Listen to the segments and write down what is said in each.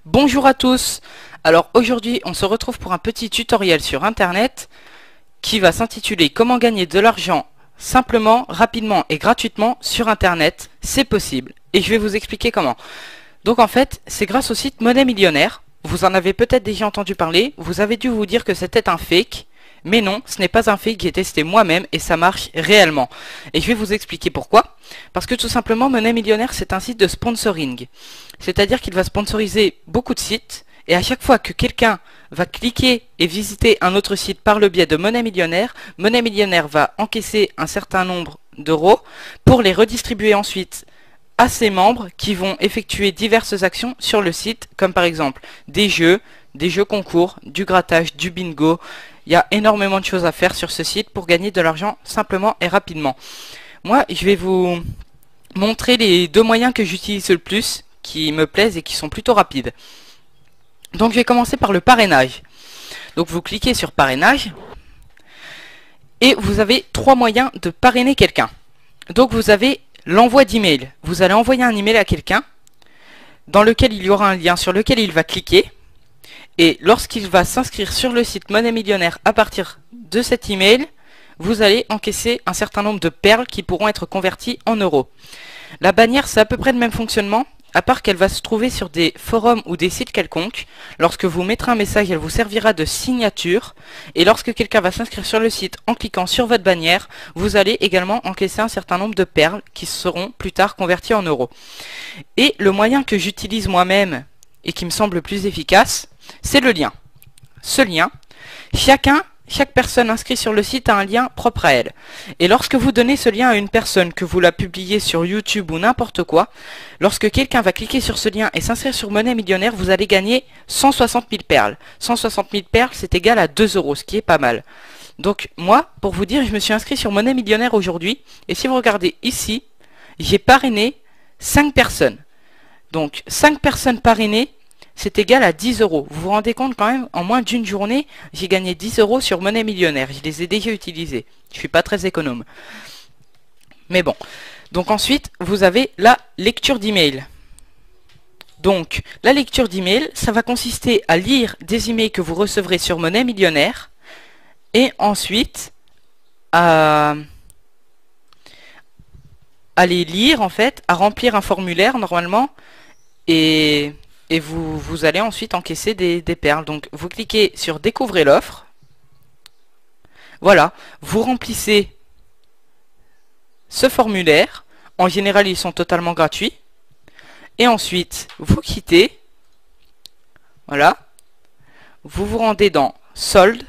Bonjour à tous. Alors aujourd'hui on se retrouve pour un petit tutoriel sur internet qui va s'intituler Comment gagner de l'argent simplement, rapidement et gratuitement sur internet. C'est possible et je vais vous expliquer comment. Donc en fait c'est grâce au site Monnaie Millionnaire. Vous en avez peut-être déjà entendu parler, vous avez dû vous dire que c'était un fake. Mais non, ce n'est pas un fake, j'ai testé moi-même et ça marche réellement. Et je vais vous expliquer pourquoi. Parce que tout simplement, Monnaie Millionnaire, c'est un site de sponsoring. C'est-à-dire qu'il va sponsoriser beaucoup de sites. Et à chaque fois que quelqu'un va cliquer et visiter un autre site par le biais de Monnaie Millionnaire va encaisser un certain nombre d'euros pour les redistribuer ensuite à ses membres qui vont effectuer diverses actions sur le site, comme par exemple des jeux concours, du grattage, du bingo. Il y a énormément de choses à faire sur ce site pour gagner de l'argent simplement et rapidement. Moi, je vais vous montrer les deux moyens que j'utilise le plus, qui me plaisent et qui sont plutôt rapides. Donc je vais commencer par le parrainage. Donc vous cliquez sur parrainage et vous avez trois moyens de parrainer quelqu'un. Donc vous avez l'envoi d'email. Vous allez envoyer un email à quelqu'un dans lequel il y aura un lien sur lequel il va cliquer. Et lorsqu'il va s'inscrire sur le site Monnaie Millionnaire à partir de cet email, vous allez encaisser un certain nombre de perles qui pourront être converties en euros. La bannière, c'est à peu près le même fonctionnement, à part qu'elle va se trouver sur des forums ou des sites quelconques. Lorsque vous mettrez un message, elle vous servira de signature. Et lorsque quelqu'un va s'inscrire sur le site en cliquant sur votre bannière, vous allez également encaisser un certain nombre de perles qui seront plus tard converties en euros. Et le moyen que j'utilise moi-même et qui me semble le plus efficace, c'est le lien. Ce lien, chaque personne inscrite sur le site a un lien propre à elle. Et lorsque vous donnez ce lien à une personne, que vous la publiez sur YouTube ou n'importe quoi, lorsque quelqu'un va cliquer sur ce lien et s'inscrire sur Monnaie Millionnaire, vous allez gagner 160 000 perles. 160 000 perles, c'est égal à 2 euros, ce qui est pas mal. Donc moi, pour vous dire, je me suis inscrit sur Monnaie Millionnaire aujourd'hui. Et si vous regardez ici, j'ai parrainé 5 personnes. Donc 5 personnes parrainées, c'est égal à 10 euros. Vous vous rendez compte quand même, en moins d'une journée, j'ai gagné 10 euros sur Monnaie Millionnaire. Je les ai déjà utilisés. Je suis pas très économe. Mais bon. Donc ensuite, vous avez la lecture d'email. Donc, la lecture d'email, ça va consister à lire des emails que vous recevrez sur Monnaie Millionnaire. Et ensuite, à les lire en fait, à remplir un formulaire normalement. Et vous allez ensuite encaisser des perles. Donc vous cliquez sur découvrir l'offre. Voilà, vous remplissez ce formulaire. En général, ils sont totalement gratuits. Et ensuite, vous quittez. Voilà. Vous vous rendez dans solde.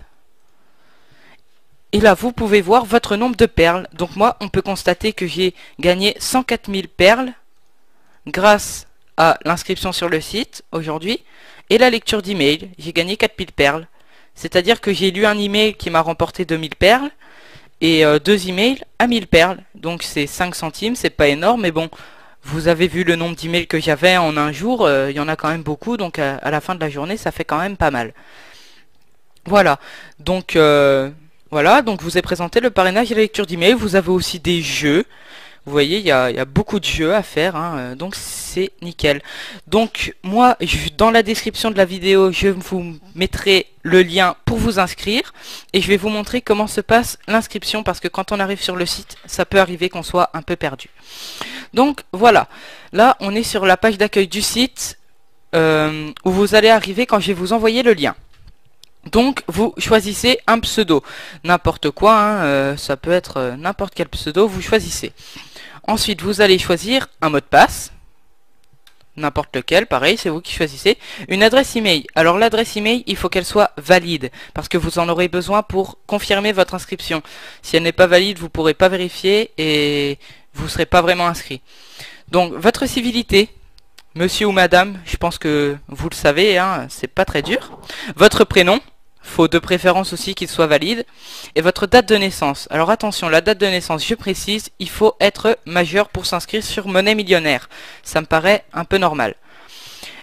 Et là, vous pouvez voir votre nombre de perles. Donc moi, on peut constater que j'ai gagné 104 000 perles grâce à l'inscription sur le site aujourd'hui et la lecture d'email. J'ai gagné 4000 perles. C'est-à-dire que j'ai lu un email qui m'a remporté 2000 perles et deux emails à 1000 perles. Donc c'est 5 centimes, c'est pas énorme, mais bon, vous avez vu le nombre d'emails que j'avais en un jour, il y en a quand même beaucoup, donc à la fin de la journée, ça fait quand même pas mal. Voilà, donc donc vous ai présenté le parrainage et la lecture d'email. Vous avez aussi des jeux. Vous voyez, il y a beaucoup de jeux à faire, hein, donc c'est nickel. Donc moi, dans la description de la vidéo, je vous mettrai le lien pour vous inscrire. Et je vais vous montrer comment se passe l'inscription, parce que quand on arrive sur le site, ça peut arriver qu'on soit un peu perdu. Donc voilà, là on est sur la page d'accueil du site, où vous allez arriver quand je vais vous envoyer le lien. Donc vous choisissez un pseudo, n'importe quoi, hein, ça peut être n'importe quel pseudo, vous choisissez. Ensuite vous allez choisir un mot de passe, n'importe lequel, pareil, c'est vous qui choisissez. Une adresse email, alors l'adresse email il faut qu'elle soit valide, parce que vous en aurez besoin pour confirmer votre inscription. Si elle n'est pas valide, vous ne pourrez pas vérifier et vous ne serez pas vraiment inscrit. Donc votre civilité, monsieur ou madame, je pense que vous le savez, hein, c'est pas très dur. Votre prénom, faut de préférence aussi qu'il soit valide. Et votre date de naissance. Alors attention, la date de naissance, je précise, il faut être majeur pour s'inscrire sur Monnaie Millionnaire. Ça me paraît un peu normal.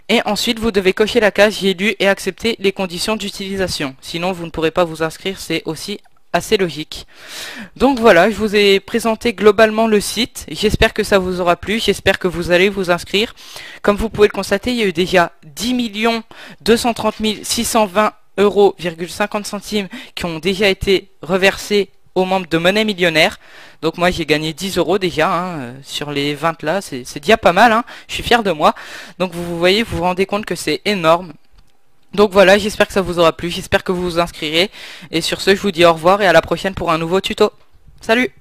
Et ensuite, vous devez cocher la case j'ai lu et accepter les conditions d'utilisation. Sinon, vous ne pourrez pas vous inscrire, c'est aussi assez logique. Donc voilà, je vous ai présenté globalement le site. J'espère que ça vous aura plu, j'espère que vous allez vous inscrire. Comme vous pouvez le constater, il y a eu déjà 10 230 620 euros,50 centimes qui ont déjà été reversés aux membres de Monnaie Millionnaire. Donc moi j'ai gagné 10 euros déjà hein, sur les 20 là, c'est déjà pas mal, hein. Je suis fier de moi. Donc vous voyez, vous vous rendez compte que c'est énorme. Donc voilà, j'espère que ça vous aura plu, j'espère que vous vous inscrirez. Et sur ce, je vous dis au revoir et à la prochaine pour un nouveau tuto. Salut!